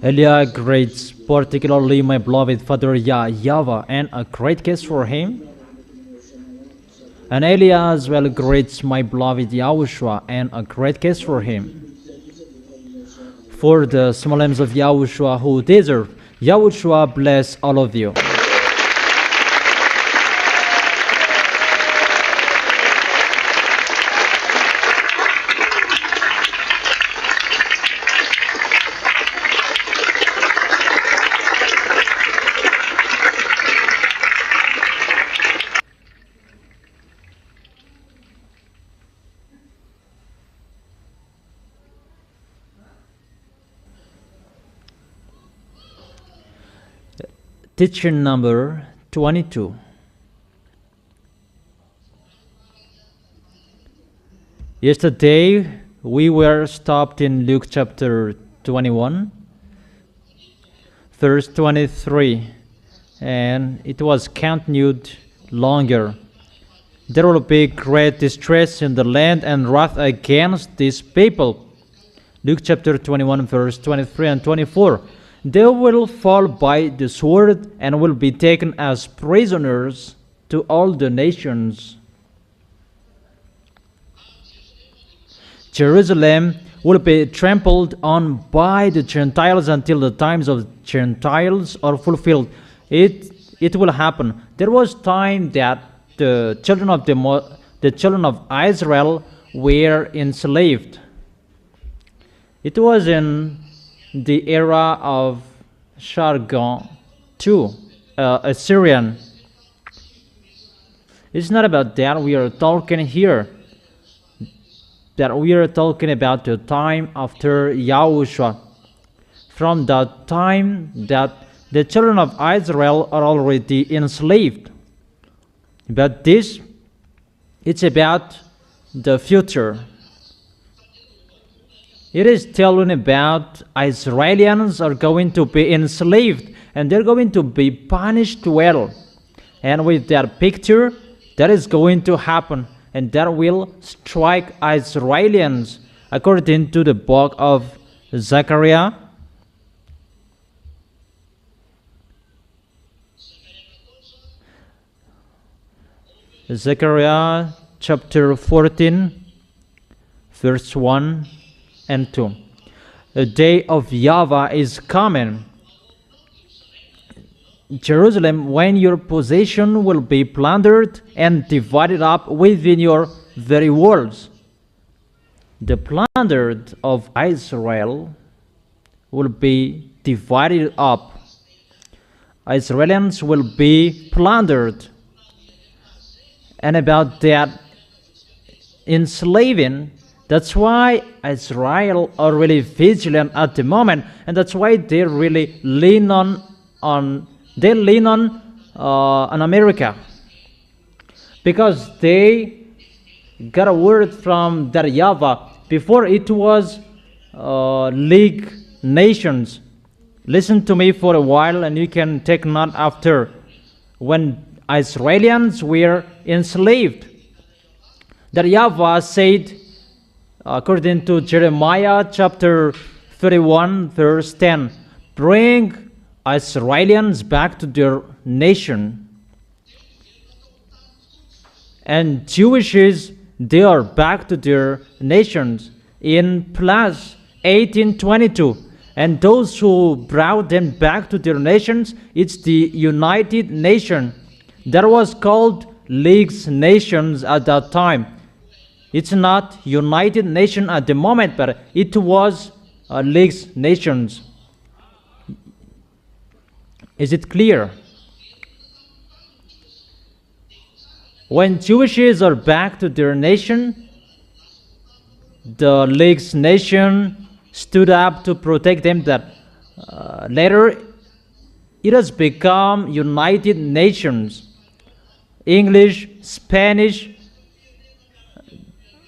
Elia greets particularly my beloved father YAHVAH, and a great kiss for him. And Elia as well greets my beloved YAHOSHUA, and a great kiss for him. For the small names of YAHOSHUA who deserve, YAHOSHUA bless all of you. Teacher number 22. Yesterday we were stopped in Luke chapter 21, verse 23, and it was continued longer. There will be great distress in the land and wrath against these people. Luke chapter 21, verse 23 and 24. They will fall by the sword and will be taken as prisoners to all the nations. Jerusalem will be trampled on by the Gentiles until the times of Gentiles are fulfilled. It will happen. There was time that the children of Israel were enslaved. It was in the era of Sargon II, Assyrian. It's not about that we are talking here. That we are talking about the time after Yahushua. From the time that the children of Israel are already enslaved. But this, it's about the future. It is telling about Israelians are going to be enslaved and they're going to be punished well. And with that picture, that is going to happen and that will strike Israelians according to the book of Zechariah. Zechariah chapter 14, verse 1 and 2. The day of YAHVAH is coming. Jerusalem, when your possession will be plundered and divided up within your very walls. The plundered of Israel will be divided up. Israelians will be plundered. And about that enslaving, that's why Israel are really vigilant at the moment, and that's why they really lean on America, because they got a word from that YAHVAH. Before it was League Nations. Listen to me for a while, and you can take note after. When Israelians were enslaved, that YAHVAH said, according to Jeremiah chapter 31, verse 10, bring Israelians back to their nation. And Jewishes, they are back to their nations in plus 1822. And those who brought them back to their nations, it's the United Nation. That was called League's Nations at that time. It's not United Nation at the moment, but it was League's Nations. Is it clear? When Jewishes are back to their nation, the League's Nation stood up to protect them. That later it has become United Nations. English, Spanish,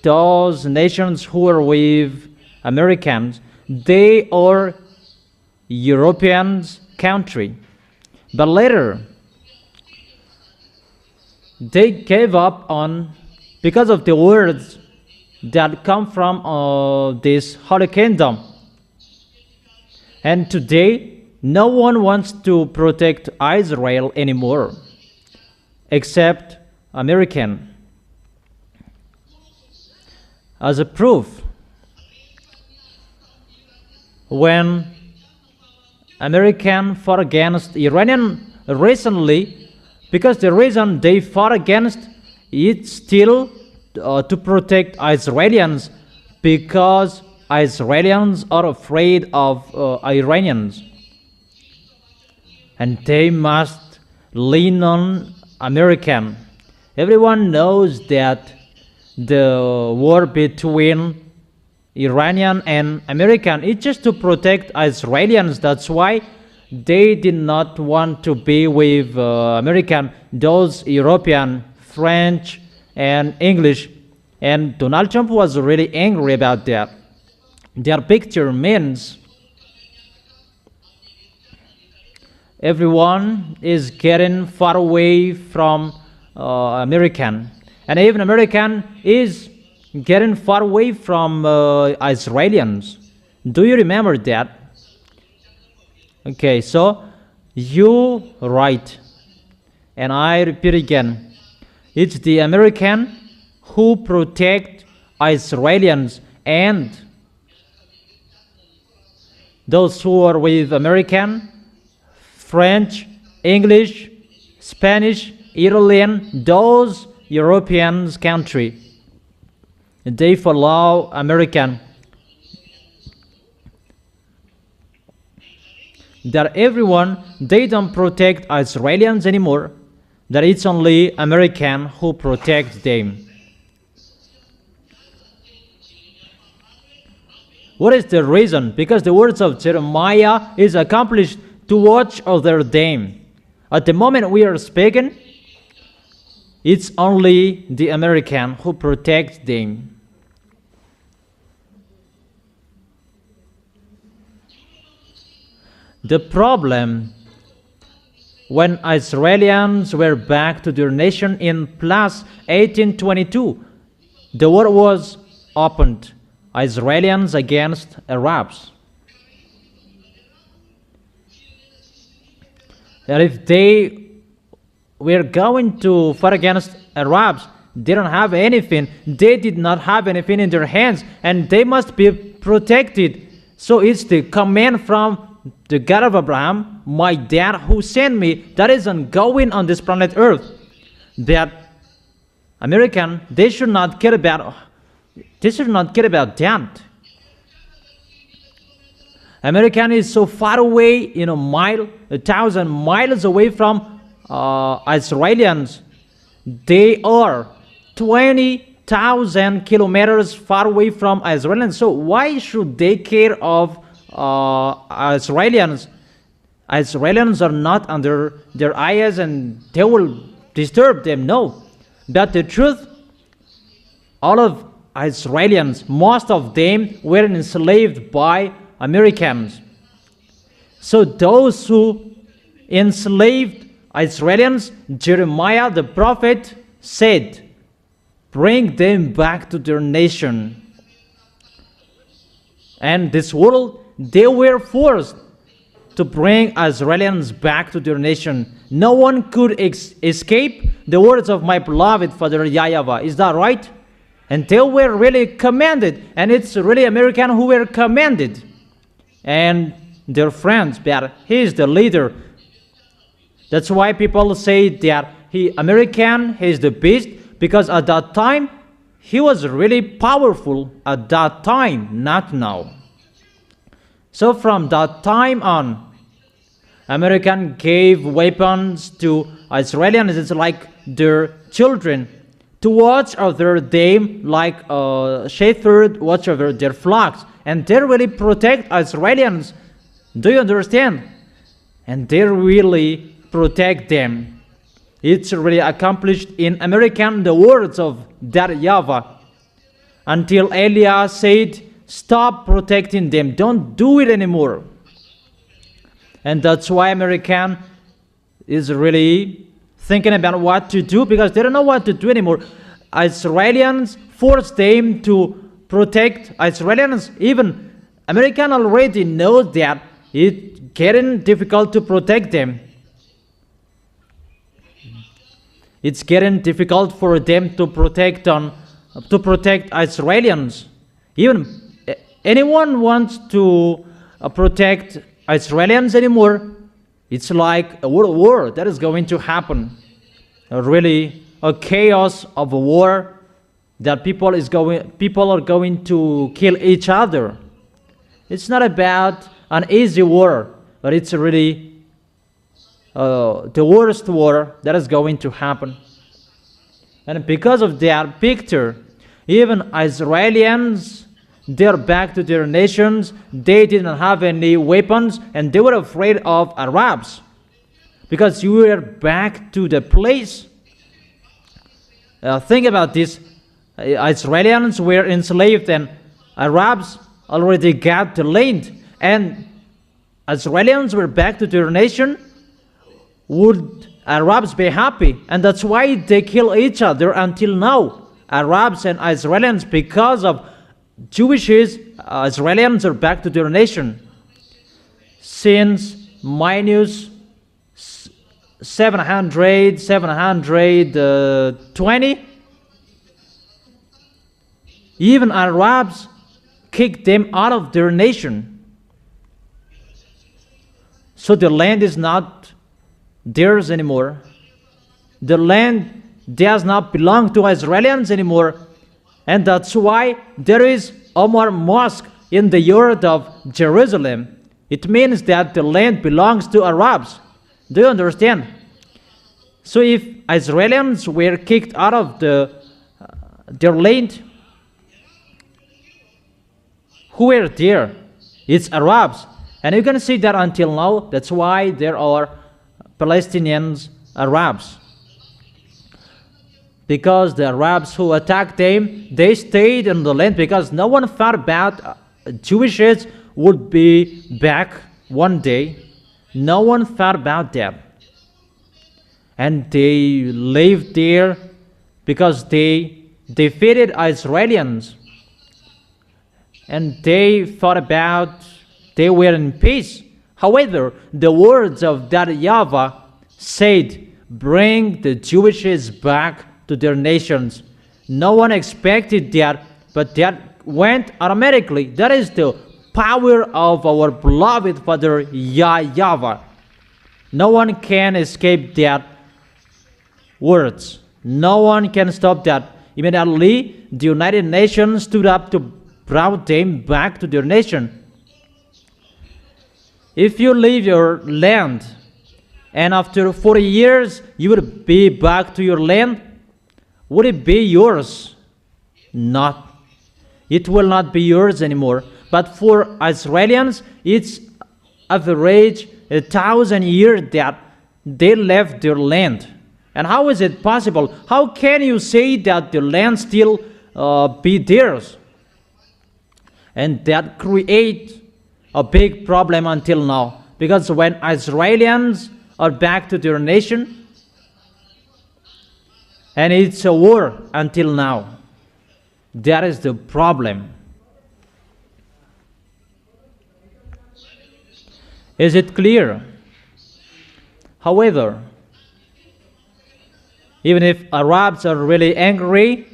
those nations who are with Americans, they are Europeans country. But later, they gave up on, because of the words that come from this Holy Kingdom. And today, no one wants to protect Israel anymore, except American. As a proof, when American fought against Iranian recently, because the reason they fought against it still to protect Israelis, because Israelis are afraid of Iranians, and they must lean on American. Everyone knows that the war between Iranian and American is just to protect Israelis. That's why they did not want to be with American, those European, French, and English. And Donald Trump was really angry about that. Their picture means everyone is getting far away from American, and even American is getting far away from Israelis. Do you remember that? Okay, so you write, and I repeat again, it's the American who protect Israelis, and those who are with American, French, English, Spanish, Italian, those European country, they follow American. That everyone, they don't protect Israelis anymore, that it's only American who protects them. What is the reason? Because the words of Jeremiah is accomplished to watch over them. At the moment we are speaking, it's only the American who protects them. The problem, when Israelis were back to their nation in plus 1822, the war was opened, Israelis against Arabs. And if they were going to fight against Arabs, they don't have anything. They did not have anything in their hands, and they must be protected. So it's the command from the God of Abraham, my dad who sent me, that is ongoing on this planet Earth. That American, they should not care about that. American is so far away, in a mile, 1,000 miles away from Israelis. They are 20,000 kilometers far away from Israelis. So why should they care of Israelis? Israelis are not under their eyes and they will disturb them. No. But the truth, all of Israelis, most of them were enslaved by Americans. So those who enslaved Israelis, Jeremiah the prophet said, bring them back to their nation. And this world, they were forced to bring Israelis back to their nation. No one could escape the words of my beloved Father YAHVAH. Is that right? And they were really commanded. And it's really American who were commanded. And their friends, but he is the leader. That's why people say that American, he is the beast, because at that time, he was really powerful at that time, not now. So from that time on, American gave weapons to Israelis. It's like their children, to watch over them like a shepherd watch over their flocks. And they really protect Israelis. Do you understand? And they really protect them. It's really accomplished in American, the words of that YAHVAH. Until Eliah said, stop protecting them. Don't do it anymore. And that's why American is really thinking about what to do, because they don't know what to do anymore. Israelis, force them to protect Israelis. Even American already knows that it's getting difficult to protect them. It's getting difficult for them to protect Israelis. Even anyone wants to protect Israelis anymore, it's like a world war that is going to happen. Really, a chaos of a war that people are going to kill each other. It's not about an easy war, but it's really the worst war that is going to happen. And because of that picture, even Israelis, they're back to their nations. They didn't have any weapons, and they were afraid of Arabs, because you were back to the place. Think about this. Israelis were enslaved, and Arabs already got the land, and Israelis were back to their nation. Would Arabs be happy? And that's why they kill each other until now. Arabs and Israelis, because of Jewish Israelis are back to their nation. Since minus 720, even Arabs kicked them out of their nation. So the land is not theirs anymore. The land does not belong to Israelis anymore. And that's why there is Omar Mosque in the yard of Jerusalem. It means that the land belongs to Arabs. Do you understand? So if Israelis were kicked out of their land, who were there? It's Arabs. And you can see that until now. That's why there are Palestinians, Arabs. Because the Arabs who attacked them, they stayed in the land, because no one thought about Jewishes would be back one day. No one thought about that. And they lived there because they defeated Israelis. And they thought about they were in peace. However, the words of that YAHVAH said, bring the Jewishes back to their nations. No one expected that, but that went automatically. That is the power of our beloved Father YAHVAH. No one can escape that words. No one can stop that. Immediately, the United Nations stood up to bring them back to their nation. If you leave your land, and after 40 years you would be back to your land, would it be yours? Not. It will not be yours anymore. But for Israelis, it's average 1,000 years that they left their land. And how is it possible? How can you say that the land still be theirs? And that creates a big problem until now. Because when Israelis are back to their nation, and it's a war until now. That is the problem. Is it clear? However, even if Arabs are really angry,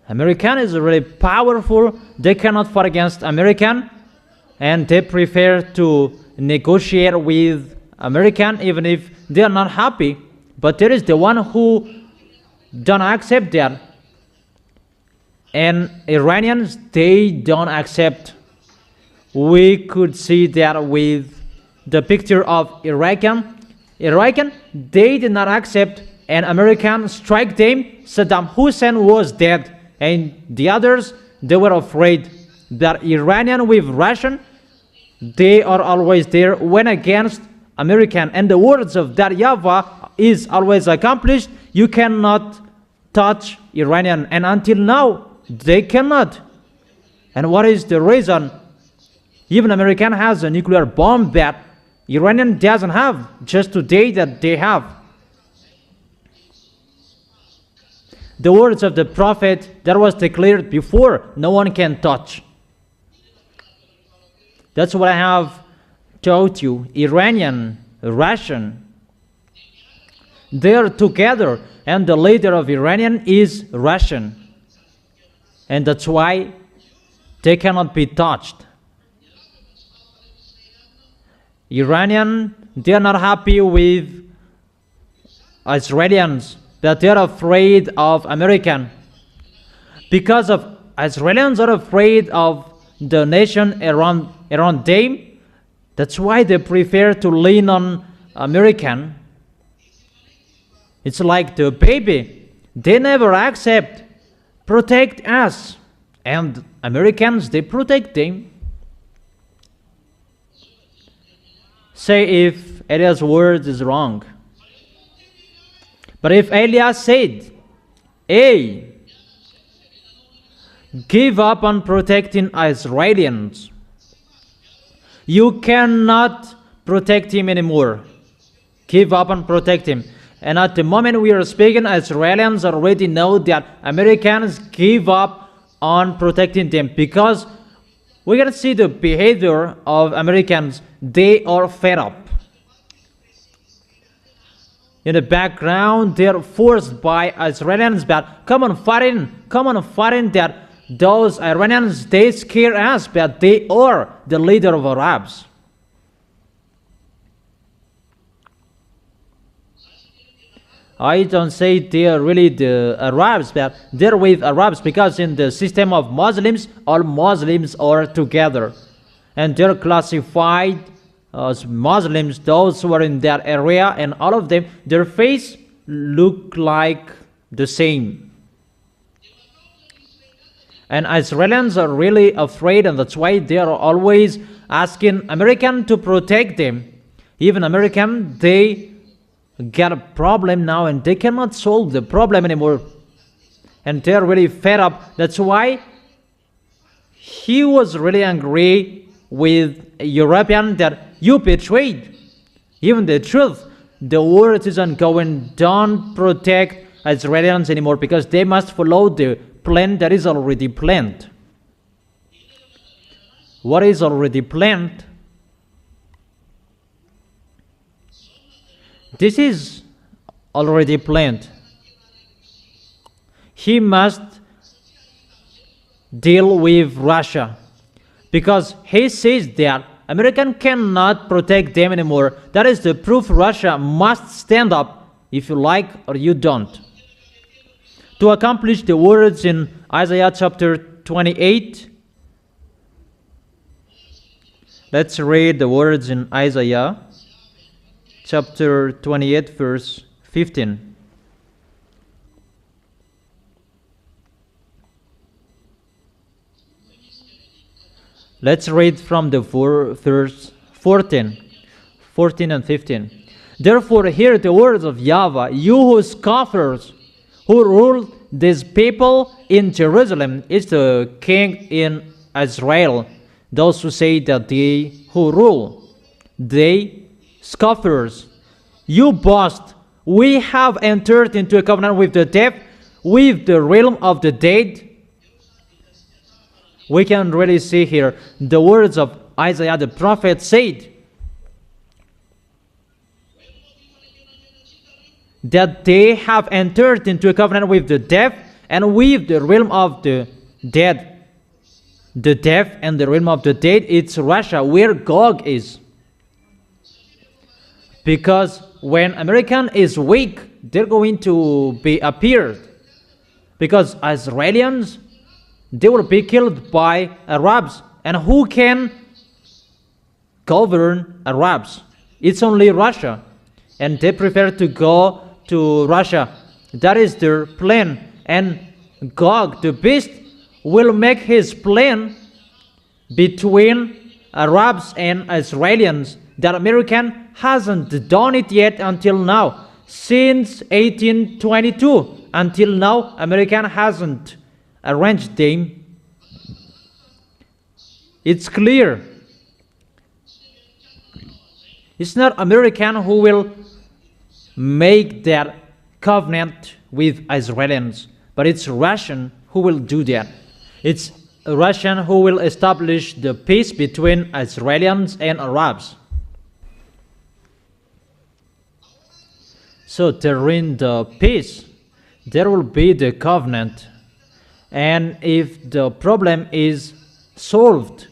American is really powerful. They cannot fight against American, and they prefer to negotiate with American even if they are not happy. But there is the one who don't accept that, and Iranians, they don't accept. We could see that with the picture of Iraqan, they did not accept, and American strike them. Saddam Hussein was dead, and the others, they were afraid that Iranian with Russian, they are always there when against American. And the words of that YAHVAH is always accomplished. You cannot touch Iranian, and until now they cannot. And what is the reason? Even American has a nuclear bomb that Iranian doesn't have, just today that they have. The words of the prophet that was declared before, no one can touch. That's what I have told you. Iranian, Russian, they're together, and the leader of Iranian is Russian. And that's why they cannot be touched. Iranian, they are not happy with Israelis, that they are afraid of American. Because of Israelis are afraid of the nation around them, that's why they prefer to lean on American. It's like the baby. They never accept, protect us. And Americans, they protect them. Say if Elias' word is wrong. But if Elias said, hey, give up on protecting Israelis, you cannot protect him anymore. Give up and protect him. And at the moment we are speaking, Israelis already know that Americans give up on protecting them, because we're going to see the behavior of Americans. They are fed up. In the background, they are forced by Israelis that come on fighting, that those Iranians, they scare us, but they are the leader of Arabs. I don't say they are really the Arabs, but they're with Arabs, because in the system of Muslims, all Muslims are together. And they're classified as Muslims, those who are in that area, and all of them, their face look like the same. And Israelis are really afraid, and that's why they are always asking American to protect them. Even American, they get a problem now, and they cannot solve the problem anymore. And they're really fed up. That's why he was really angry with European that you betrayed even the truth. The word isn't going, don't protect Israelis anymore, because they must follow the plan that is already planned. What is already planned? This is already planned. He must deal with Russia, because he says that American cannot protect them anymore. That is the proof. Russia must stand up, if you like or you don't, to accomplish the words in Isaiah chapter 28. Let's read the words in Isaiah chapter 28, verse 15. Let's read from the verse 14 and 15. Therefore hear the words of YAHVAH, you who scoffers, who rule this people in Jerusalem. Is the king in Israel. Those who say that they who rule, they scoffers. You boast, we have entered into a covenant with the dead, with the realm of the dead. We can really see here the words of Isaiah the prophet said that they have entered into a covenant with the dead and with the realm of the dead. The dead and the realm of the dead, it's Russia, where Gog is. Because when American is weak, they're going to be appeared. Because Israelis, they will be killed by Arabs. And who can govern Arabs? It's only Russia. And they prefer to go to Russia. That is their plan. And Gog, the beast, will make his plan between Arabs and Israelis. That American hasn't done it yet until now. Since 1822 until now, American hasn't arranged them. It's clear. It's not American who will make that covenant with Israelis. but it's Russian who will do that. It's Russian who will establish the peace between Israelis and Arabs. So during the peace, there will be the covenant. And if the problem is solved,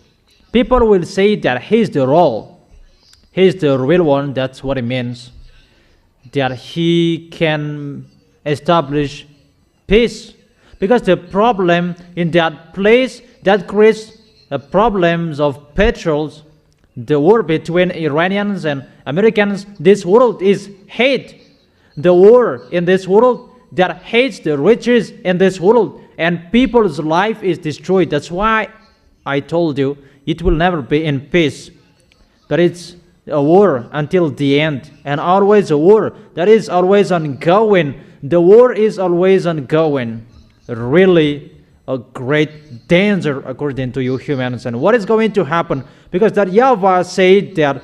people will say that he's the real one. That's what it means. That he can establish peace. Because the problem in that place that creates problems of petrols, the war between Iranians and Americans, this world is hate. The war in this world that hates the riches in this world, and people's life is destroyed. That's why I told you it will never be in peace. But it's a war until the end, and always a war that is always ongoing. The war is always ongoing. Really a great danger according to you humans. And what is going to happen? Because that YAHVAH said that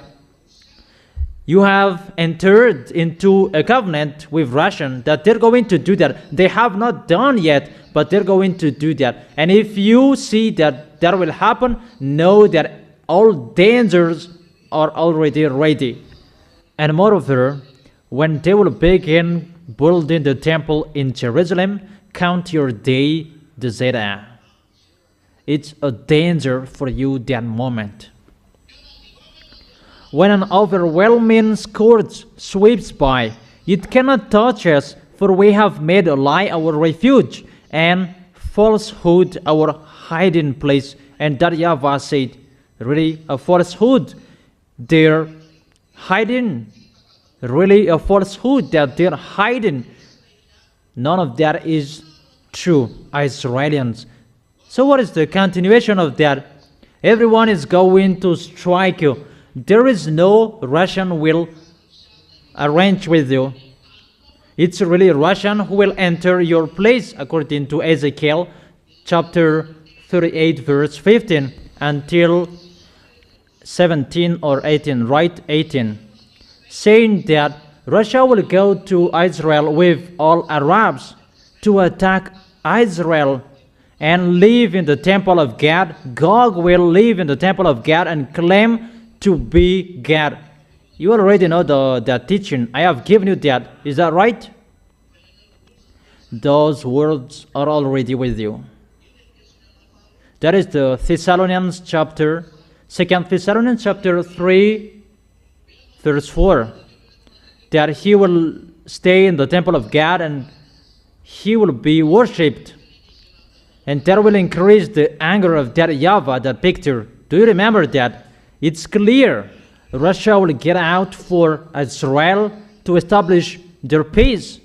you have entered into a covenant with Russia, that they're going to do that. They have not done yet, but they're going to do that. And if you see that that will happen, know that all dangers are already ready. And moreover, when they will begin building the temple in Jerusalem, count your day, the Zeta. It's a danger for you that moment. When an overwhelming scourge sweeps by, it cannot touch us, for we have made a lie our refuge, and falsehood our hiding place. And that YAHVAH said, really a falsehood, they're hiding. Really a falsehood that they're hiding. None of that is true, Israelians. So what is the continuation of that? Everyone is going to strike you. There is no Russian will arrange with you. It's really Russian who will enter your place, according to Ezekiel chapter 38 verse 15 until 17 or 18, right? 18, saying that Russia will go to Israel with all Arabs to attack Israel and live in the temple of God. Gog will live in the temple of God and claim to be God. You already know the teaching. I have given you that. Is that right? Those words are already with you. That is the Thessalonians chapter, 2 Thessalonians chapter 3, verse 4. That he will stay in the temple of God and he will be worshipped. And that will increase the anger of that YAHVAH, that picture. Do you remember that? It's clear Russia will get out for Israel to establish their peace.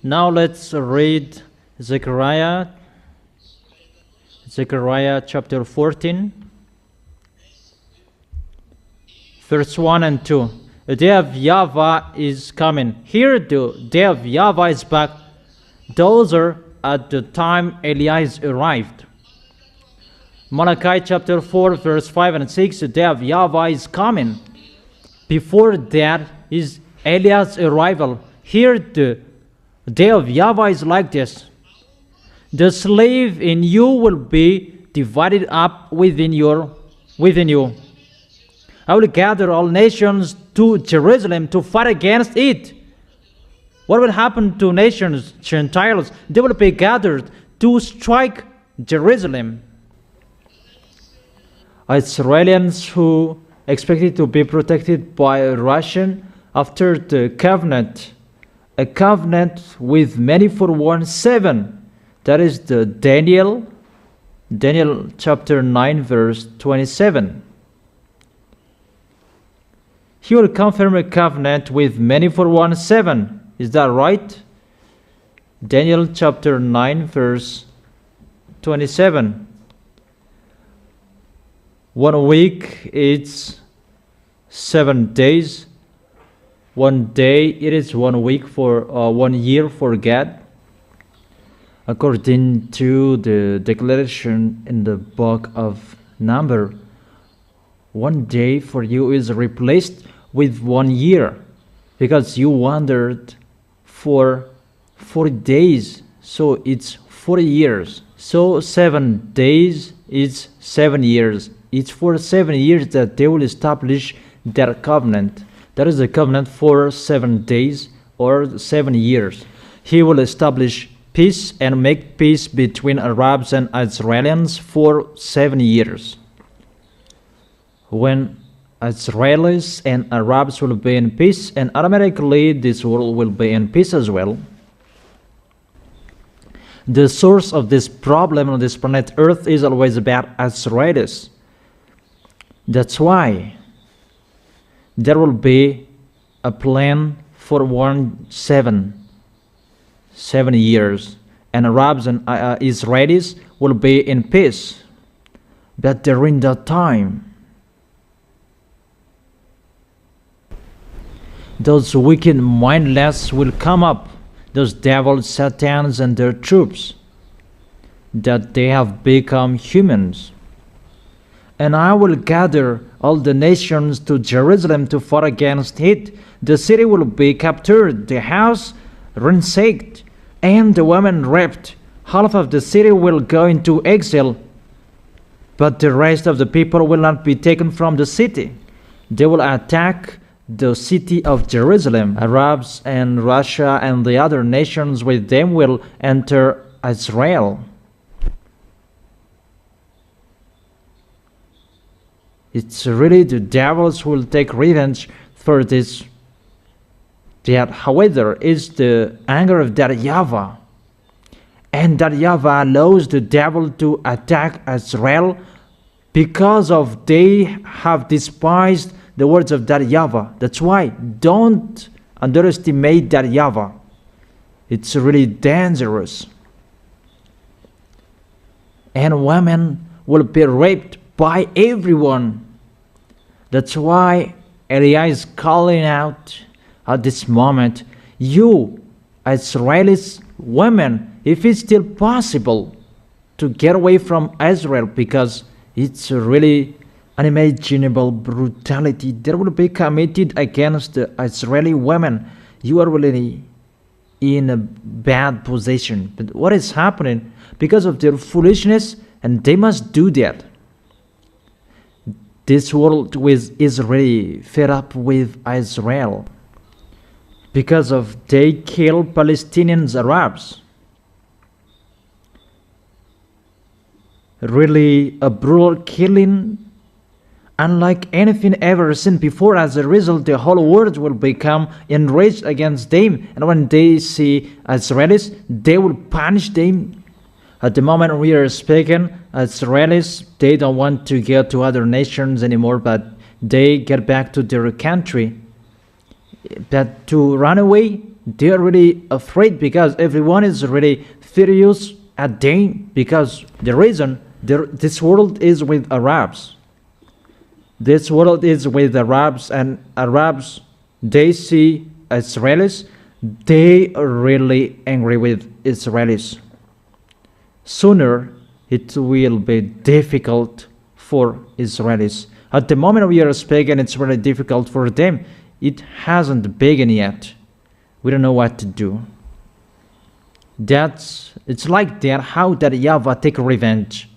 Now let's read Zechariah chapter 14, verse 1 and 2. The day of YAHVAH is coming. Here the day of YAHVAH is back. Those are at the time Elias arrived. Malachi chapter 4 verse 5 and 6, the day of YAHVAH is coming. Before that is Elias' arrival. Here the day of YAHVAH is like this. The slave in you will be divided up within you. I will gather all nations to Jerusalem to fight against it. What will happen to nations, Gentiles? They will be gathered to strike Jerusalem. Israelis who expected to be protected by Russian after the covenant, a covenant with many for 1:7. That is the Daniel chapter 9 verse 27. He will confirm a covenant with many for 1:7. Is that right? Daniel chapter 9 verse 27. 1 week is 7 days. 1 day it is 1 week for 1 year for God. According to the declaration in the book of Number, 1 day for you is replaced with 1 year, because you wandered for 40 days, so it's 40 years. So 7 days is 7 years. It's for 7 years that they will establish their covenant. That is the covenant for 7 days or 7 years. He will establish peace and make peace between Arabs and Israelis for 7 years. When Israelis and Arabs will be in peace, and automatically this world will be in peace as well. The source of this problem on this planet Earth is always about Israelis. That's why there will be a plan for 7 years, and Arabs and Israelis will be in peace. But during that time, those wicked mindless will come up, those devils, satans, and their troops, that they have become humans. And I will gather all the nations to Jerusalem to fight against it. The city will be captured, the house ransacked, and the women raped. Half of the city will go into exile, but the rest of the people will not be taken from the city. They will attack the city of Jerusalem. Arabs and Russia and the other nations with them will enter Israel. It's really the devils who will take revenge for this. That, however, is the anger of that YAHVAH. And that YAHVAH allows the devil to attack Israel because of they have despised the words of that YAHVAH. That's why don't underestimate that YAHVAH. It's really dangerous. And women will be raped by everyone. That's why Eliah is calling out at this moment, you Israelis women, if it's still possible to get away from Israel, because it's really unimaginable brutality that will be committed against the Israeli women. You are really in a bad position. But what is happening? Because of their foolishness, and they must do that. This world is really fed up with Israel because of they kill Palestinians, Arabs. Really a brutal killing unlike anything ever seen before. As a result, the whole world will become enraged against them, and when they see Israelis, they will punish them. At the moment we are speaking, Israelis, they don't want to go to other nations anymore, but they get back to their country. But to run away, they are really afraid because everyone is really furious at them, because the reason this world is with Arabs. This world is with Arabs, and Arabs, they see Israelis, they are really angry with Israelis. Sooner it will be difficult for Israelis. At the moment we are speaking, it's really difficult for them. It hasn't begun yet. We don't know what to do. It's like that, how that YAHVAH take revenge.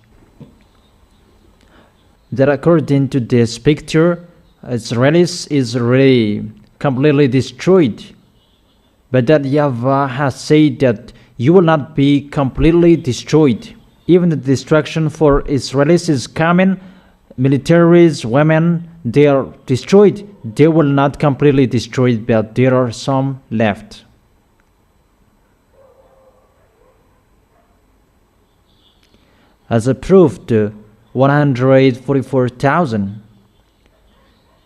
That according to this picture, Israelis is really completely destroyed. But that YAHVAH has said that you will not be completely destroyed. Even the destruction for Israelis is coming. Militaries, women, they are destroyed. They will not completely destroyed, but there are some left. As a proof, the 144,000,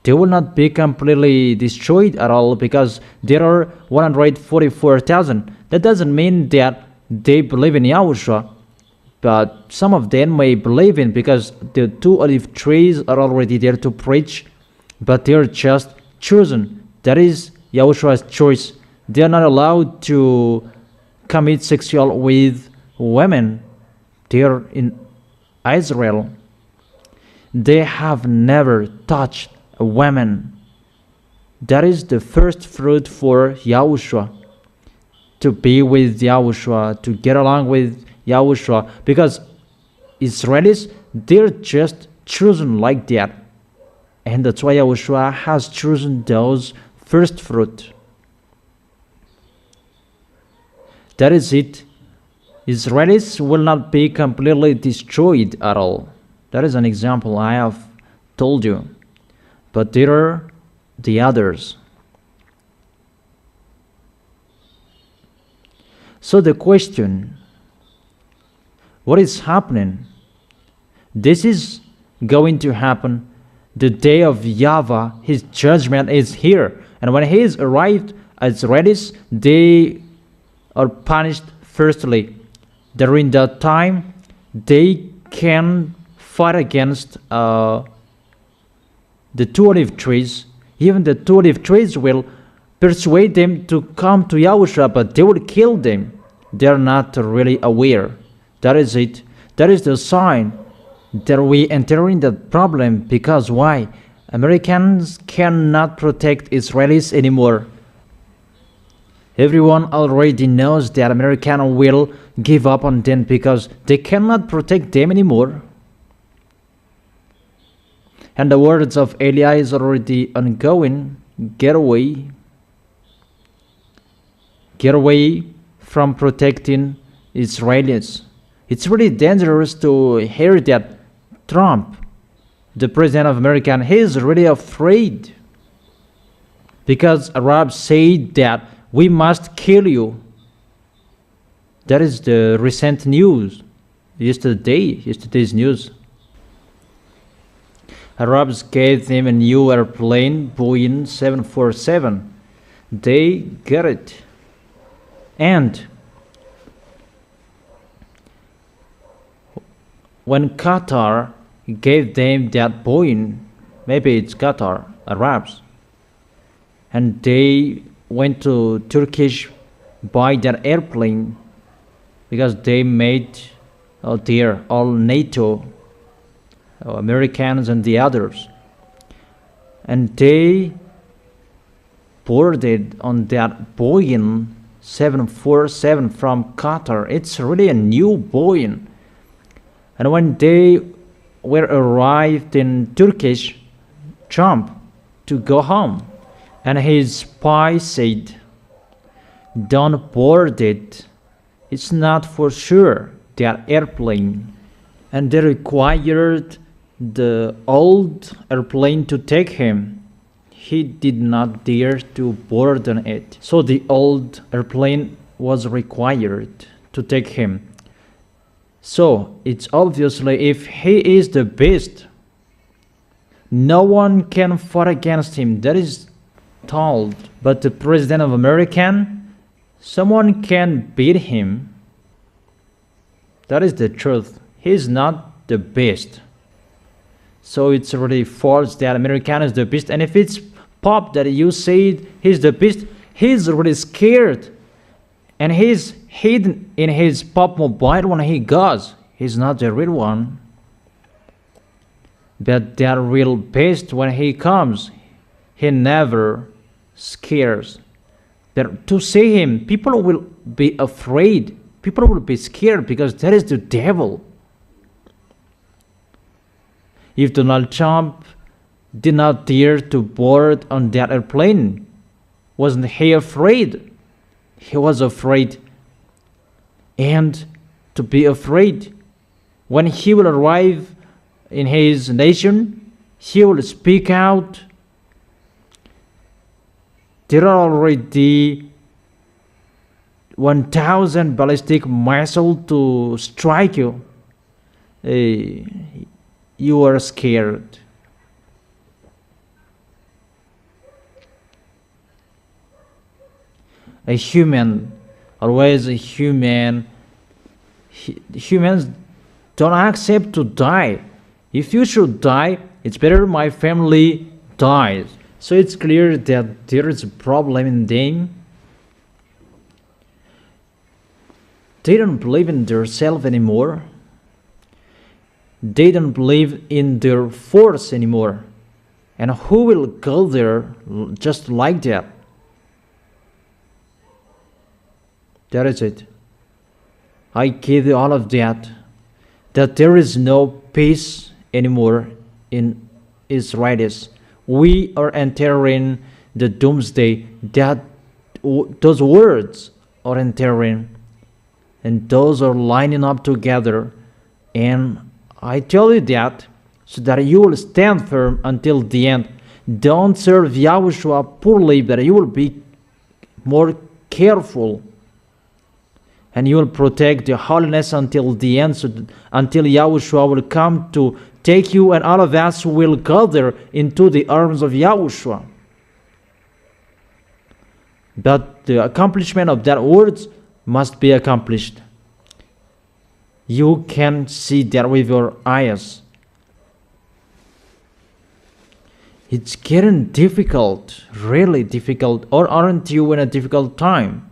they will not be completely destroyed at all, because there are 144,000. That doesn't mean that they believe in Yahushua, but some of them may believe in, because the 2 olive trees are already there to preach, but they are just chosen. That is Yahushua's choice. They are not allowed to commit sexual with women. They are in Israel. They have never touched a woman. That is the first fruit for Yahushua. to be with Yahushua, to get along with Yahushua, because Israelis, they're just chosen like that. And that's why Yahushua has chosen those first fruit. That is it. Israelis will not be completely destroyed at all. That is an example I have told you. But there are the others. So the question, what is happening? This is going to happen the day of YAHVAH. His judgment is here. And when he is arrived as Israelis, they are punished firstly. During that time, they can fight against the two olive trees. Even the two olive trees will persuade them to come to Yahushua, but they will kill them. They are not really aware. That is it. That is the sign that we enter in that problem. Because why? Americans cannot protect Israelis anymore. Everyone already knows that Americans will give up on them because they cannot protect them anymore. And the words of Eli is already ongoing. Get away. Get away from protecting Israelis. It's really dangerous to hear that Trump, the president of America, he is really afraid. Because Arabs say that we must kill you. That is the recent news. Yesterday's news. Arabs gave them a new airplane, Boeing 747. They get it. And when Qatar gave them that Boeing, maybe it's Qatar, Arabs, and they went to Turkish buy that airplane because they made there all NATO, Americans and the others, and they boarded on that Boeing 747 from Qatar. It's really a new Boeing. And when they were arrived in Turkish, Trump to go home, and his spy said, don't board it. It's not for sure that airplane. And they required the old airplane to take him. He did not dare to board on it. So the old airplane was required to take him. So it's obviously if he is the best, no one can fight against him. That is told. But the president of America, someone can beat him. That is the truth. He is not the best. So it's really false that American is the best. And if it's Pop that you said he's the best, he's really scared. And he's hidden in his Pop mobile when he goes. He's not the real one. But the real best when he comes, he never scares. But to see him, people will be afraid. People will be scared because that is the devil. If Donald Trump did not dare to board on that airplane, wasn't he afraid? He was afraid. And to be afraid, when he will arrive in his nation, he will speak out. There are already 1,000 ballistic missiles to strike you. You are scared. A human, always a human. Humans don't accept to die. If you should die, it's better my family dies. So it's clear that there is a problem in them. They don't believe in themselves anymore. They don't believe in their force anymore. And who will go there just like that? That is it. I give you all of that. That there is no peace anymore in Israelis. We are entering the doomsday. Those words are entering, and those are lining up together. And I tell you that so that you will stand firm until the end. Don't serve Yahushua poorly, but you will be more careful, and you will protect the holiness until the end, until Yahushua will come to take you, and all of us will gather into the arms of Yahushua. But the accomplishment of that words must be accomplished. You can see that with your eyes. It's getting difficult, really difficult, or aren't you in a difficult time?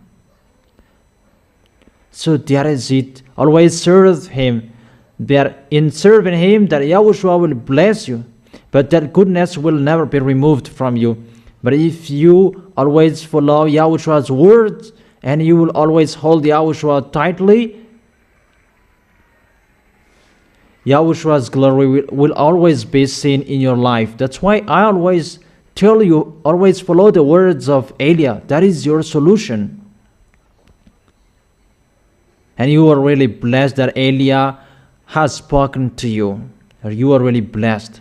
So that is it. Always serve Him. That in serving Him, that Yahushua will bless you, but that goodness will never be removed from you. But if you always follow Yahushua's words, and you will always hold Yahushua tightly, Yahushua's glory will always be seen in your life. That's why I always tell you, always follow the words of Elia. That is your solution. And you are really blessed that Elia has spoken to you. Or you are really blessed.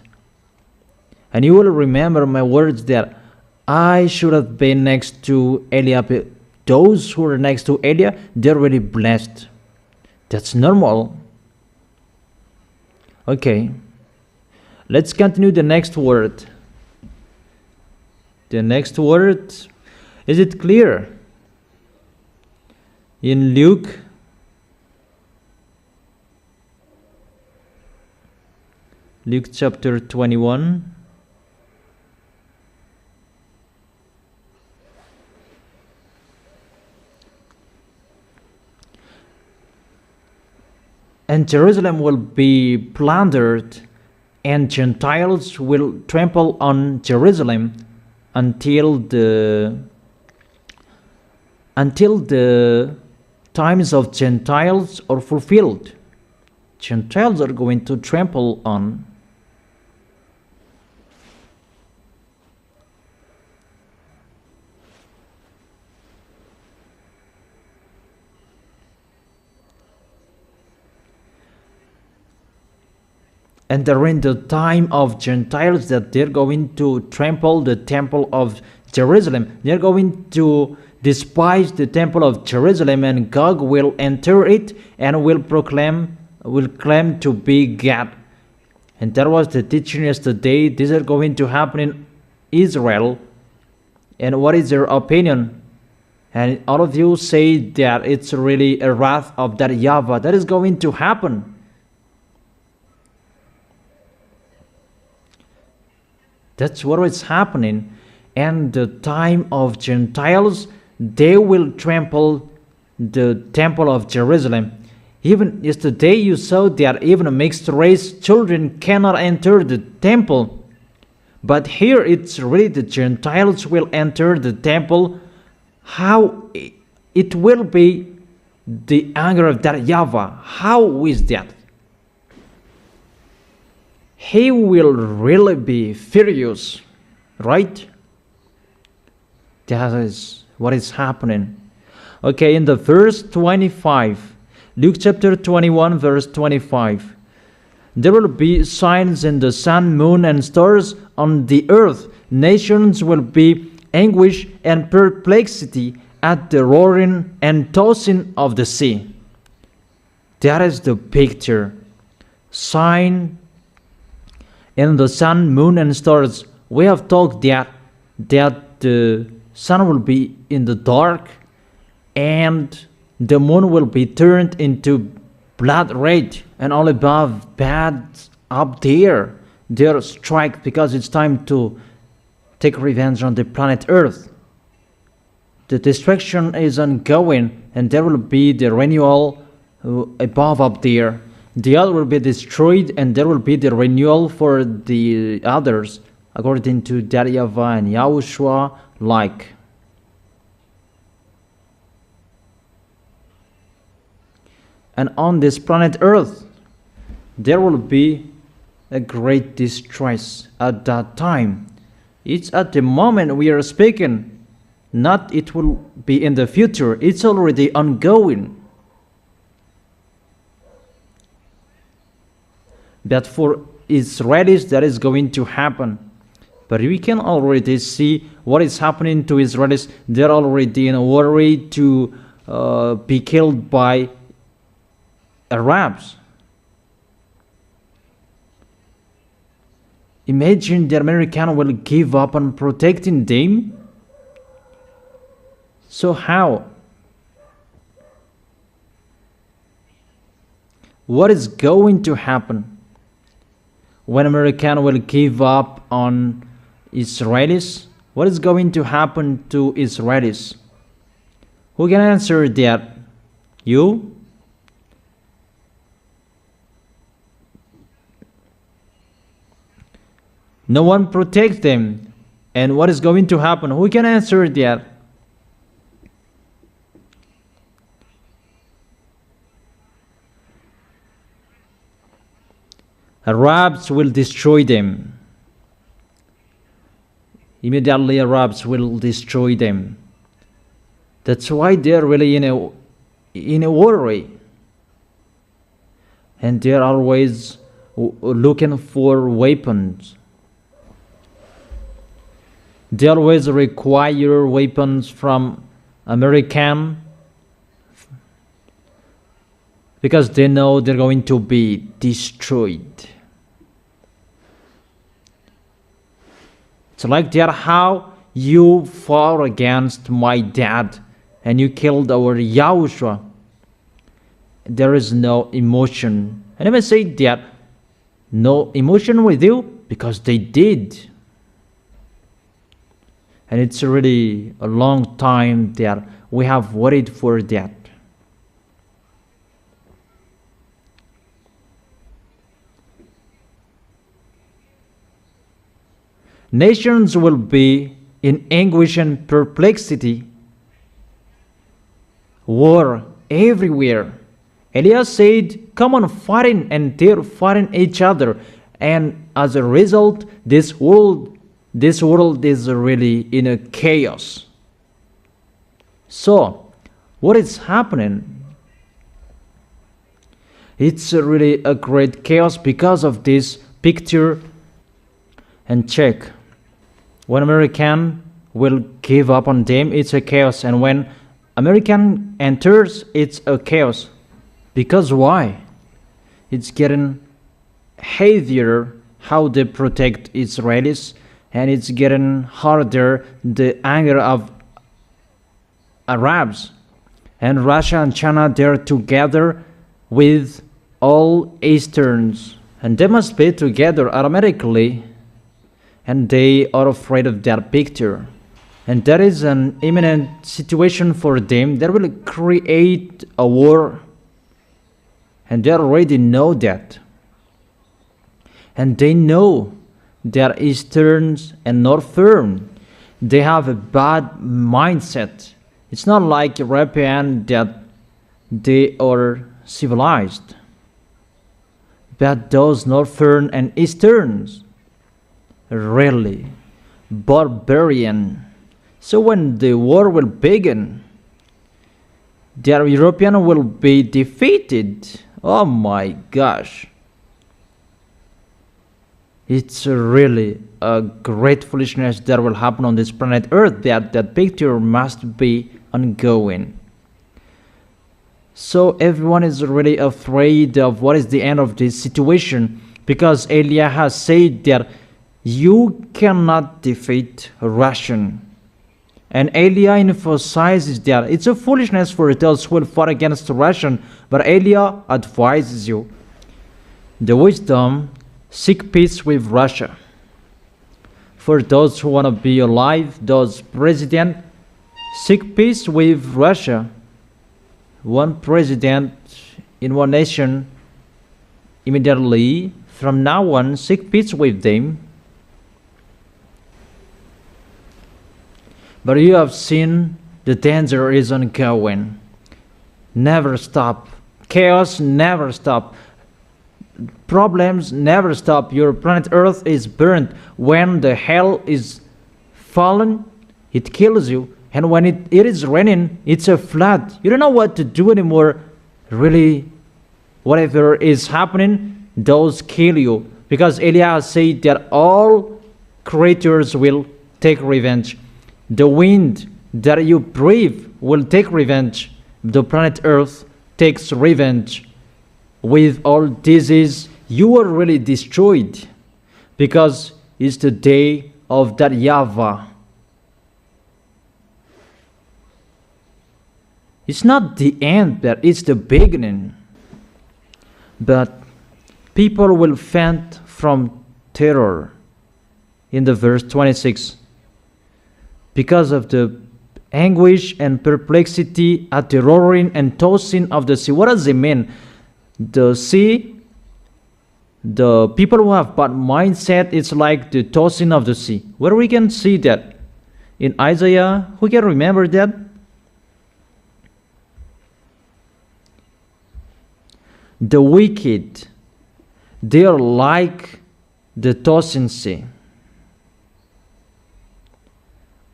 And you will remember my words that I should have been next to Elia. Those who are next to Elia, they're really blessed. That's normal. Okay, let's continue the next word. The next word, is it clear? In Luke chapter 21. And Jerusalem will be plundered, and Gentiles will trample on Jerusalem until the times of Gentiles are fulfilled. Gentiles are going to trample on. And during the time of Gentiles, that they're going to trample the temple of Jerusalem. They're going to despise the temple of Jerusalem, and Gog will enter it and will claim to be God. And that was the teaching yesterday. These are going to happen in Israel. And what is your opinion? And all of you say that it's really a wrath of that YAHVAH. That is going to happen. That's what is happening. And the time of Gentiles, they will trample the temple of Jerusalem. Even yesterday you saw that even mixed race children cannot enter the temple. But here it's really the Gentiles will enter the temple. How it will be the anger of that YAHVAH? How is that? He will really be furious, right? That is what is happening. Okay, in the verse 25, Luke chapter 21, verse 25. There will be signs in the sun, moon, and stars on the earth. Nations will be anguish and perplexity at the roaring and tossing of the sea. That is the picture. Sign in the sun, moon, and stars. We have talked that the sun will be in the dark, and the moon will be turned into blood red, and all above bad up there, they're strike because it's time to take revenge on the planet Earth. The destruction is ongoing, and there will be the renewal above up there. The other will be destroyed, and there will be the renewal for the others, according to YAHVAH and Yahushua like. And on this planet Earth, there will be a great distress at that time. It's at the moment we are speaking, not it will be in the future. It's already ongoing. But for Israelis, that is going to happen. But we can already see what is happening to Israelis. They're already in a worry to be killed by Arabs. Imagine the American will give up on protecting them. So how? What is going to happen when American will give up on Israelis? What is going to happen to Israelis? Who can answer that? You? No one protects them. And what is going to happen? Who can answer that? Arabs will destroy them. Immediately Arabs will destroy them. That's why they're really in a worry. And they're always looking for weapons. They always require weapons from American because they know they're going to be destroyed. It's like that how you fought against my dad and you killed our YAHOSHUA. There is no emotion. And I may say that no emotion with you because they did. And it's really a long time that we have waited for that. Nations will be in anguish and perplexity. War everywhere. Elias said, come on fighting, and they're fighting each other. And as a result, this world is really in a chaos. So, what is happening? It's really a great chaos because of this picture. And check, when American will give up on them, it's a chaos. And when American enters, it's a chaos. Because why? It's getting heavier how they protect Israelis. And it's getting harder, the anger of Arabs. And Russia and China, they're together with all Easterns. And they must be together automatically. And they are afraid of that picture. And that is an imminent situation for them that will create a war. And they already know that. And they know that Easterns and Northern, they have a bad mindset. It's not like European that they are civilized. But those Northern and Easterns, really barbarian. So when the war will begin, the European will be defeated. Oh my gosh. It's really a great foolishness that will happen on this planet Earth. That picture must be ongoing. So everyone is really afraid of what is the end of this situation, because Elia has said that you cannot defeat Russian. And Elia emphasizes that it's a foolishness for those who will fight against Russian, but Elia advises you, the wisdom, seek peace with Russia. For those who want to be alive, those president, seek peace with Russia. One president in one nation, immediately from now on, seek peace with them. But you have seen the danger is ongoing. Never stop chaos never stop. Problems never stop. Your planet Earth is burned. When the hell is fallen, it kills you. And when it is raining, it's a flood. You don't know what to do anymore. Really, whatever is happening, those kill you. Because Eliah said that all creatures will take revenge. The wind that you breathe will take revenge. The planet Earth takes revenge. With all disease, you are really destroyed. Because it's the day of that YAHVAH. It's not the end, but it's the beginning. But people will faint from terror. In the verse 26. Because of the anguish and perplexity at the roaring and tossing of the sea. What does it mean? The sea, the people who have bad mindset, it's like the tossing of the sea. Where we can see that? In Isaiah, who can remember that? The wicked, they are like the tossing sea.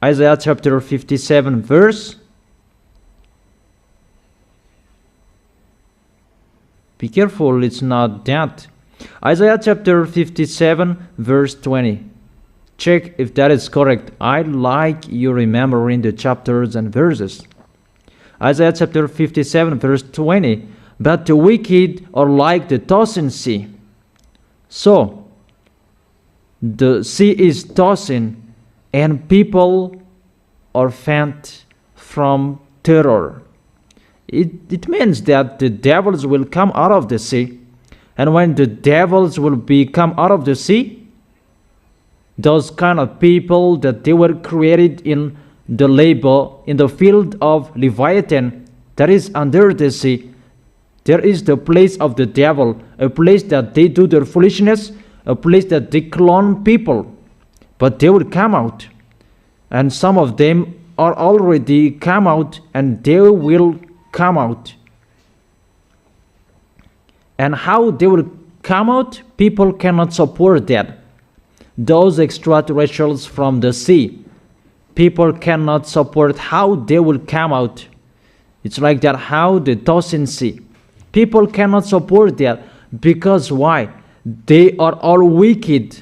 Isaiah chapter 57 verse. Be careful, it's not that. Isaiah chapter 57 verse 20. Check if that is correct. I like you remembering the chapters and verses. Isaiah chapter 57 verse 20. But the wicked are like the tossing sea. So, the sea is tossing and people are faint from terror. It means that the devils will come out of the sea. And when the devils will come out of the sea, those kind of people that they were created in the labor, in the field of Leviathan, that is under the sea, there is the place of the devil, a place that they do their foolishness, a place that they clone people. But they will come out. And some of them are already come out, and they will come out. And how they will come out, people cannot support that. Those extraterrestrials from the sea, people cannot support how they will come out. It's like that, how the tossing sea. People cannot support that. Because why? They are all wicked.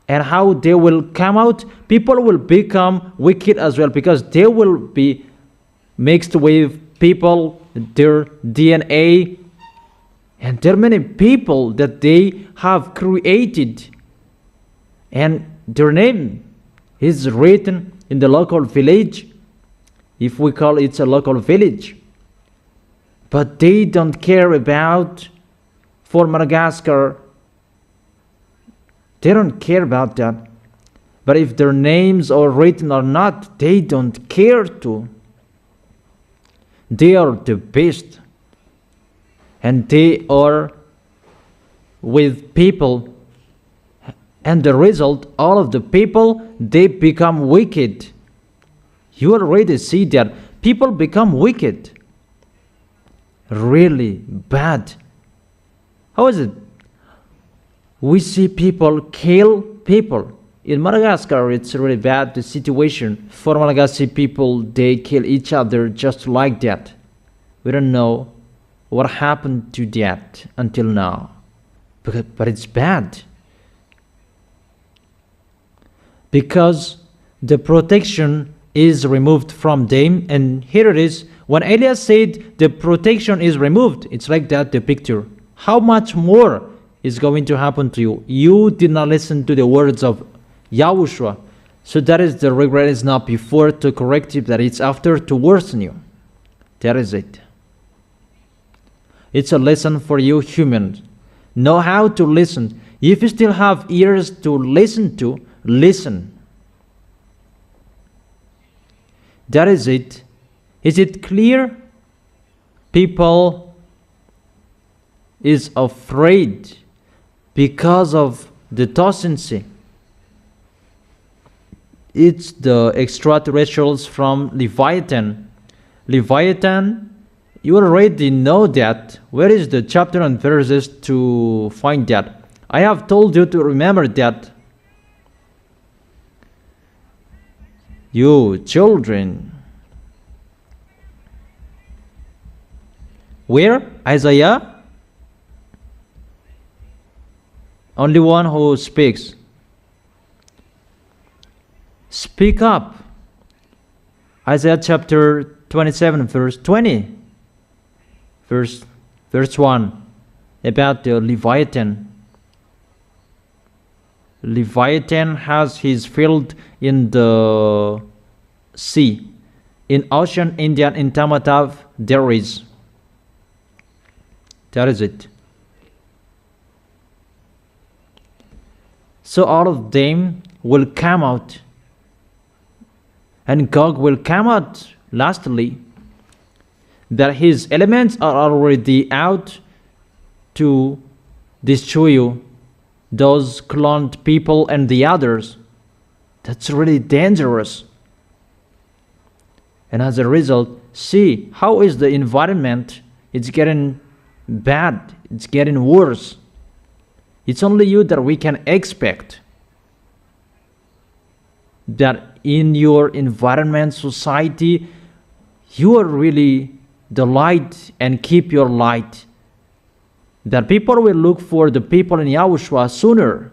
And how they will come out? People will become wicked as well, because they will be mixed with people, their DNA. And there are many people that they have created. And their name is written in the local village, if we call it a local village. But they don't care about, for Madagascar, they don't care about that. But if their names are written or not, they don't care to. They are the best. And they are with people. And the result, all of the people, they become wicked. You already see that. People become wicked. Really bad. How is it? We see people kill people. In Madagascar, it's really bad, the situation. For Malagasy people, they kill each other just like that. We don't know what happened to that until now. But it's bad. Because the protection is removed from them. And here it is. When Elias said the protection is removed, it's like that, the picture. How much more is going to happen to you? You did not listen to the words of YAHOSHUA. So that is the regret. Is not before to correct you, that it's after to worsen you. That is it. It's a lesson for you humans. Know how to listen. If you still have ears to listen to, listen. That is it. Is it clear? People is afraid because of the tossing sea. It's the extraterrestrials from Leviathan. Leviathan You already know that. Where is the chapter and verses to find that? I have told you to remember that. You children. Where? Isaiah? Only one who speaks. Speak up. Isaiah chapter 27 verse 20. Verse 1. About the Leviathan. Leviathan has his field in the sea. In Ocean Indian, in Tamatav, there is. That is it. So all of them will come out. And Gog will come out lastly. That his elements are already out to destroy you. Those cloned people and the others. That's really dangerous. And as a result, see how is the environment. It's getting bad. It's getting worse. It's only you that we can expect. That in your environment, society, you are really the light and keep your light. That people will look for the people in Yahushua sooner.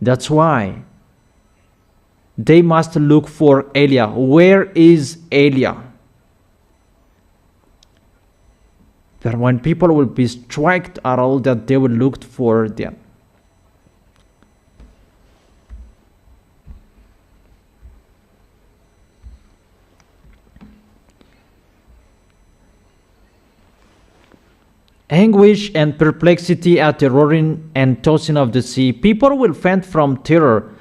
That's why they must look for Elia. Where is Elia? That when people will be struck at all, that they will look for them. Anguish and perplexity at the roaring and tossing of the sea. People will faint from terror,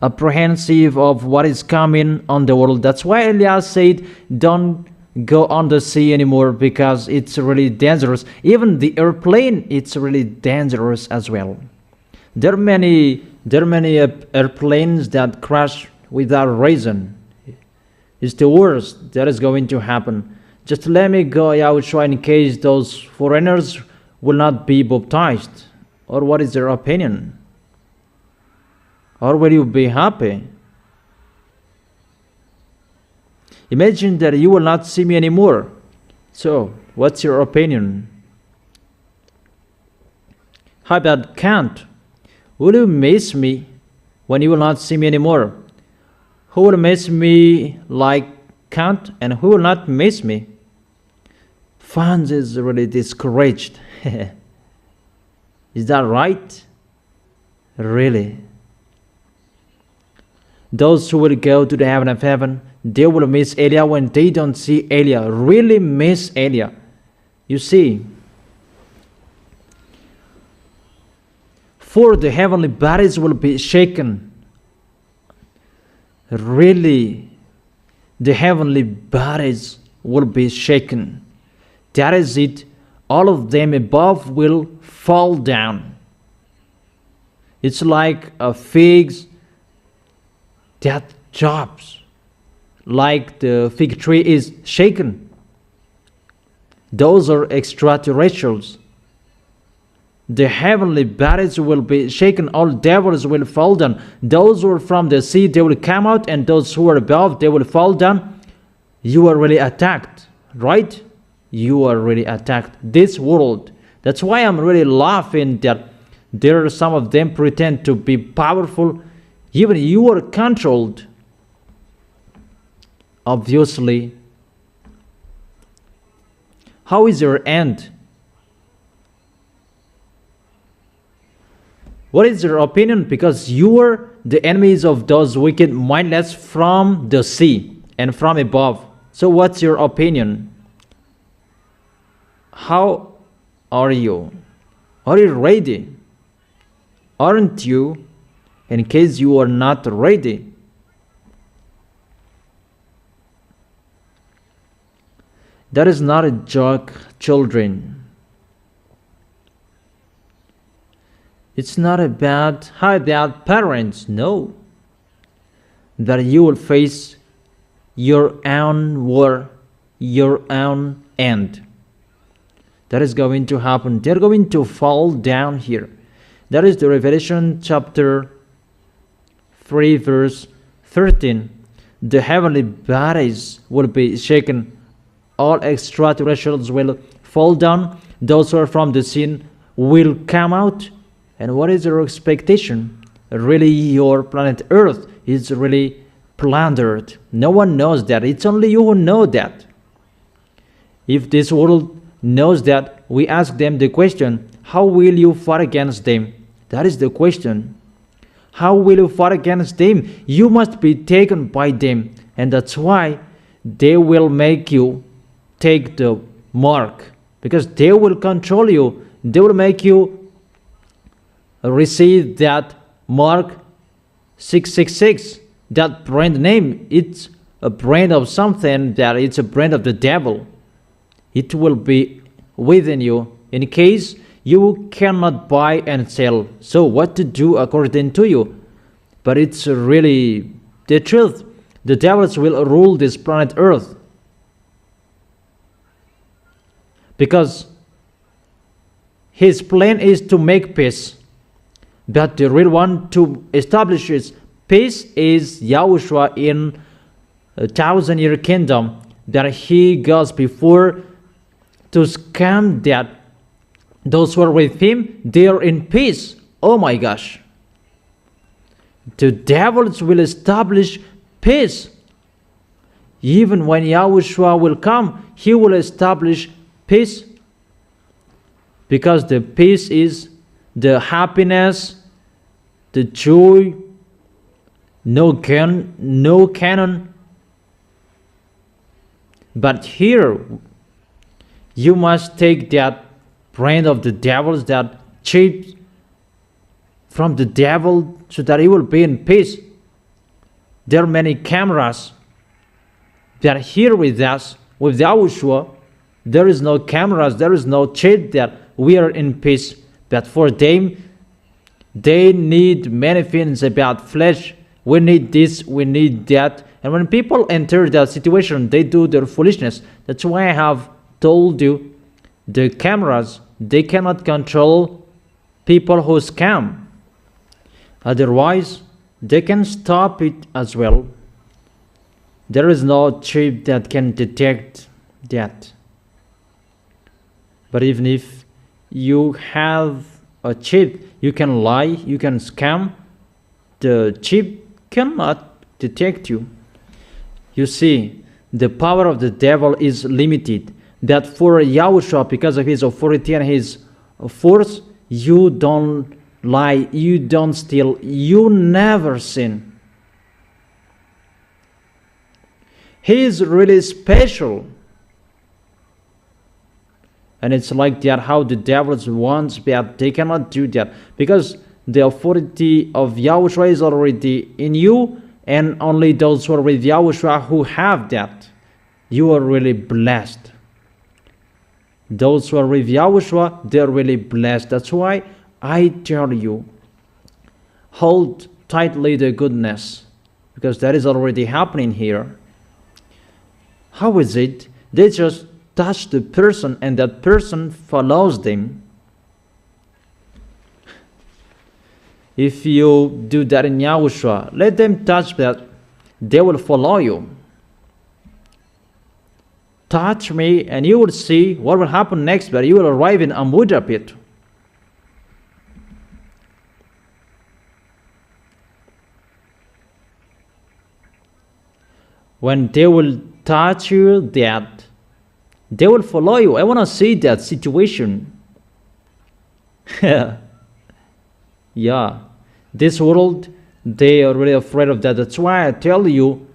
apprehensive of what is coming on the world. That's why Elias said, don't go on the sea anymore, because it's really dangerous. Even the airplane, it's really dangerous as well. There are many airplanes that crash without reason. It's the worst that is going to happen. Just let me go, Yahushua, in case those foreigners will not be baptized. Or what is their opinion? Or will you be happy? Imagine that you will not see me anymore. So, what's your opinion? How about Kant? Will you miss me when you will not see me anymore? Who will miss me like Kant, and who will not miss me? Franz is really discouraged. Is that right? Really? Those who will go to the heaven of heaven, they will miss Elia when they don't see Elia. Really miss Elia. You see, for the heavenly bodies will be shaken. Really, the heavenly bodies will be shaken. That is it. All of them above will fall down. It's like a figs that drops, like the fig tree is shaken. Those are extraterrestrials. The heavenly bodies will be shaken. All devils will fall down. Those who are from the sea, they will come out, and those who are above, they will fall down. You are really attacked, right? You are really attacked. This world. That's why I'm really laughing that there are some of them pretend to be powerful. Even you are controlled. Obviously. How is your end? What is your opinion? Because you are the enemies of those wicked mindless from the sea and from above. So what's your opinion? How are you? Are you ready? Aren't you? In case you are not ready. That is not a joke, children. It's not about how about parents, no. That you will face your own war, your own end. That is going to happen. They're going to fall down here. That is the Revelation chapter 3 verse 13. The heavenly bodies will be shaken. All extraterrestrials will fall down. Those who are from the sin will come out. And what is your expectation? Really, your planet Earth is really plundered. No one knows that. It's only you who know that. If this world knows that, we ask them the question, how will you fight against them? That is the question. How will you fight against them? You must be taken by them. And that's why they will make you take the mark. Because they will control you. They will make you receive that mark 666. That brand name, it's a brand of something, that it's a brand of the devil. It will be within you in case you cannot buy and sell. So what to do according to you? But it's really the truth. The devils will rule this planet Earth. Because his plan is to make peace. But the real one to establish his peace is Yahushua in a 1,000-year kingdom, that he goes before to scam that those who are with him, they are in peace. Oh my gosh. The devils will establish peace. Even when Yahushua will come, he will establish peace. Because the peace is the happiness, the joy, no canon. But here, you must take that brand of the devils, that chip from the devil, so that he will be in peace. There are many cameras that are here with us, with Yahushua. There is no cameras, there is no chip that we are in peace. But for them, they need many things about flesh. We need this, we need that. And when people enter that situation, they do their foolishness. That's why I have told you, the cameras, they cannot control people who scam. Otherwise, they can stop it as well. There is no chip that can detect that. But even if you have a chip, you can lie, you can scam, the chip cannot detect you. You see, the power of the devil is limited. That for Yahushua, because of his authority and his force, you don't lie, you don't steal, you never sin. He is really special. And it's like that how the devils want, but they cannot do that. Because the authority of Yahushua is already in you, and only those who are with Yahushua who have that. You are really blessed. Those who are with Yahushua, they are really blessed. That's why I tell you, hold tightly the goodness, because that is already happening here. How is it? They just touch the person and that person follows them. If you do that in Yahushua, let them touch that, they will follow you. Touch me and you will see what will happen next, but you will arrive in Amuda pit. When they will touch you, that they will follow you. I want to see that situation. Yeah, this world, they are really afraid of that. That's why I tell you,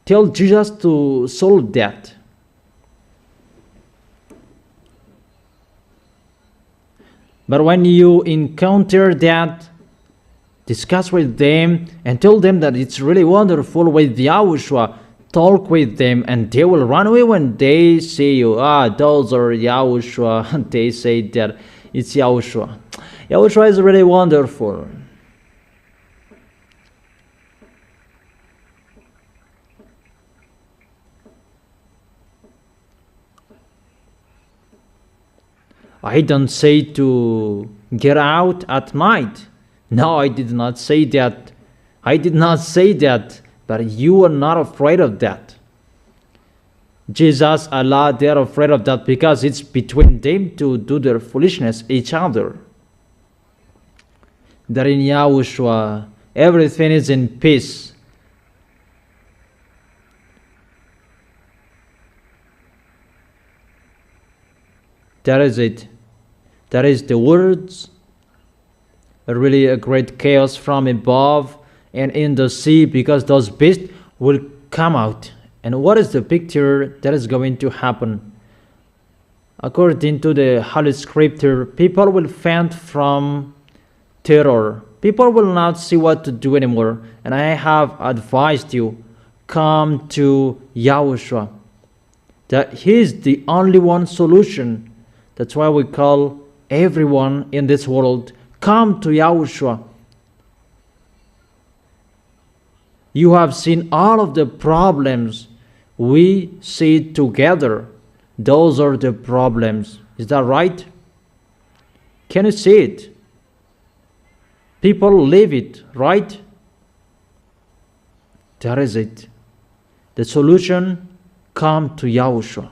tell Jesus to solve that. But when you encounter that, discuss with them and tell them that it's really wonderful with Yahushua. Talk with them and they will run away when they see you. Those are Yahushua. They say that it's Yahushua. Yahushua is really wonderful. I don't say to get out at night. No, I did not say that. I did not say that, but you are not afraid of that. Jesus, Allah, they are afraid of that because it's between them to do their foolishness each other. That in Yahushua, everything is in peace. That is it. That is the words. Really a great chaos from above and in the sea, because those beasts will come out. And what is the picture that is going to happen? According to the Holy Scripture, people will faint from terror. People will not see what to do anymore. And I have advised you, come to Yahushua. That He is the only one solution. That's why we call everyone in this world, come to Yahushua. You have seen all of the problems. We see it together. Those are the problems. Is that right? Can you see it? People live it, right? That is it. The solution, come to Yahushua.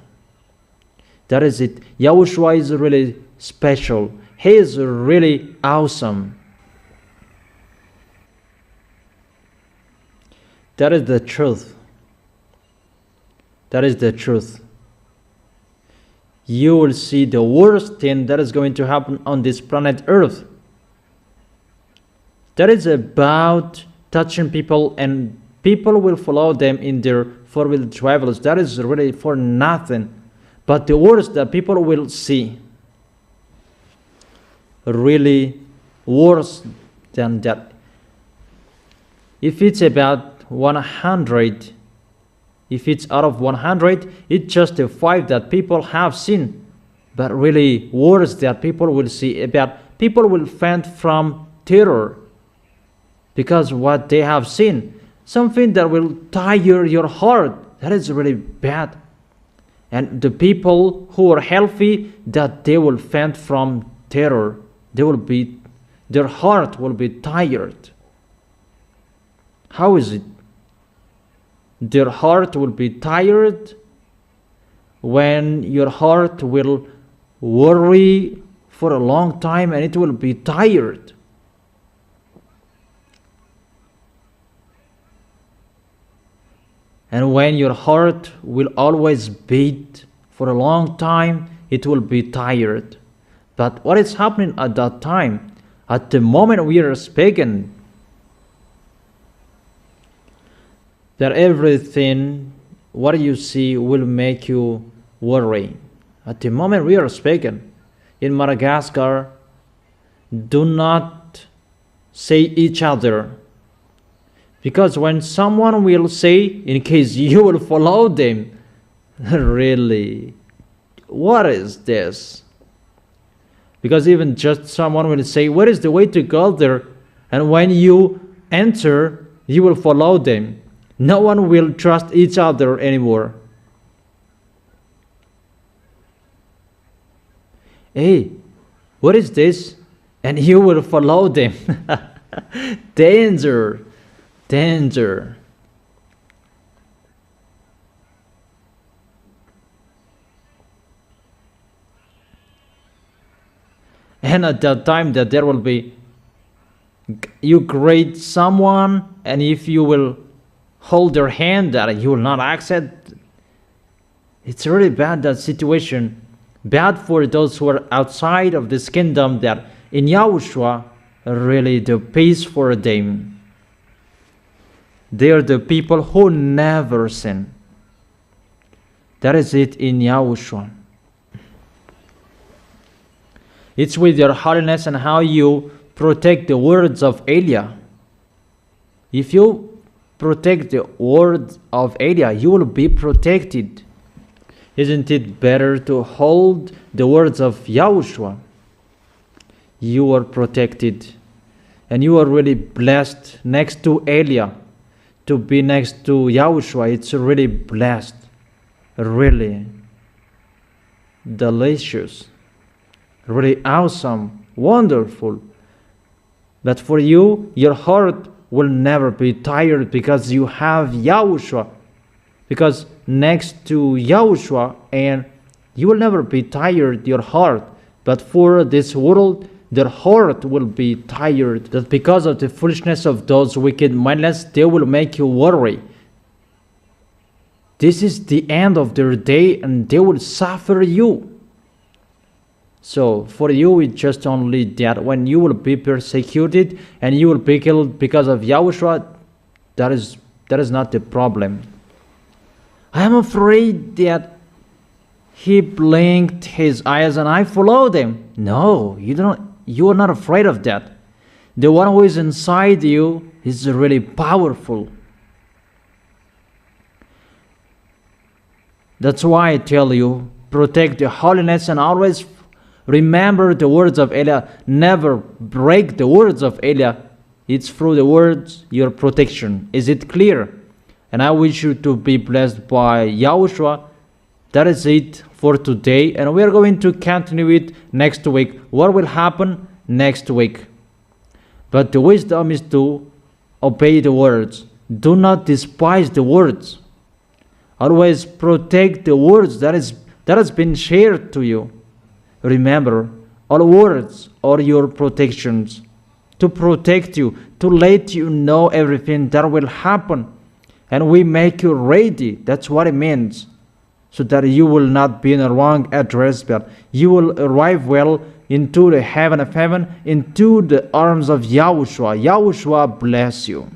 That is it. Yahushua is really special. He is really awesome. That is the truth. That is the truth. You will see the worst thing that is going to happen on this planet Earth. That is about touching people, and people will follow them in their four-wheel drivers. That is really for nothing. But the worst that people will see, really worse than that. If it's about 100, if it's out of 100, it's just a 5 that people have seen. But really worse that people will see, about people will faint from terror because what they have seen, something that will tire your heart. That is really bad. And the people who are healthy, that they will faint from terror. Their heart will be tired. How is it? Their heart will be tired when your heart will worry for a long time and it will be tired. And when your heart will always beat for a long time, it will be tired. But what is happening at that time? At the moment we are speaking, that everything, what you see, will make you worry. At the moment we are speaking, in Madagascar, do not say each other. Because when someone will say, in case you will follow them, really, what is this? Because even just someone will say, what is the way to go there? And when you enter, you will follow them. No one will trust each other anymore. Hey, what is this? And you will follow them. Danger. Danger. And at that time that there will be, you greet someone, and if you will hold their hand, that you will not accept. It's really bad, that situation. Bad for those who are outside of this kingdom, that in Yahushua, really the peace for them. They are the people who never sin. That is it in Yahushua. It's with your holiness and how you protect the words of Elia. If you protect the words of Elia, you will be protected. Isn't it better to hold the words of Yahushua? You are protected. And you are really blessed next to Elia. To be next to Yahushua, it's really blessed. Really delicious. really awesome, wonderful. But for you, your heart will never be tired because you have Yahushua. Because next to Yahushua, and you will never be tired, your heart. But for this world, their heart will be tired. That because of the foolishness of those wicked mindless, they will make you worry. This is the end of their day, and they will suffer you. So for you, it's just only that when you will be persecuted and you will be killed because of Yahushua, that is not the problem. I am afraid that he blinked his eyes and I followed him. No, you are not afraid of that. The one who is inside you is really powerful. That's why I tell you, protect the holiness and always remember the words of Elia. Never break the words of Elia. It's through the words your protection. Is it clear? And I wish you to be blessed by Yahushua. That is it for today. And we are going to continue it next week. What will happen next week? But the wisdom is to obey the words. Do not despise the words. Always protect the words that has been shared to you. Remember, all words are your protections, to protect you, to let you know everything that will happen. And we make you ready. That's what it means. So that you will not be in a wrong address, but you will arrive well into the heaven of heaven, into the arms of Yahushua. Yahushua bless you.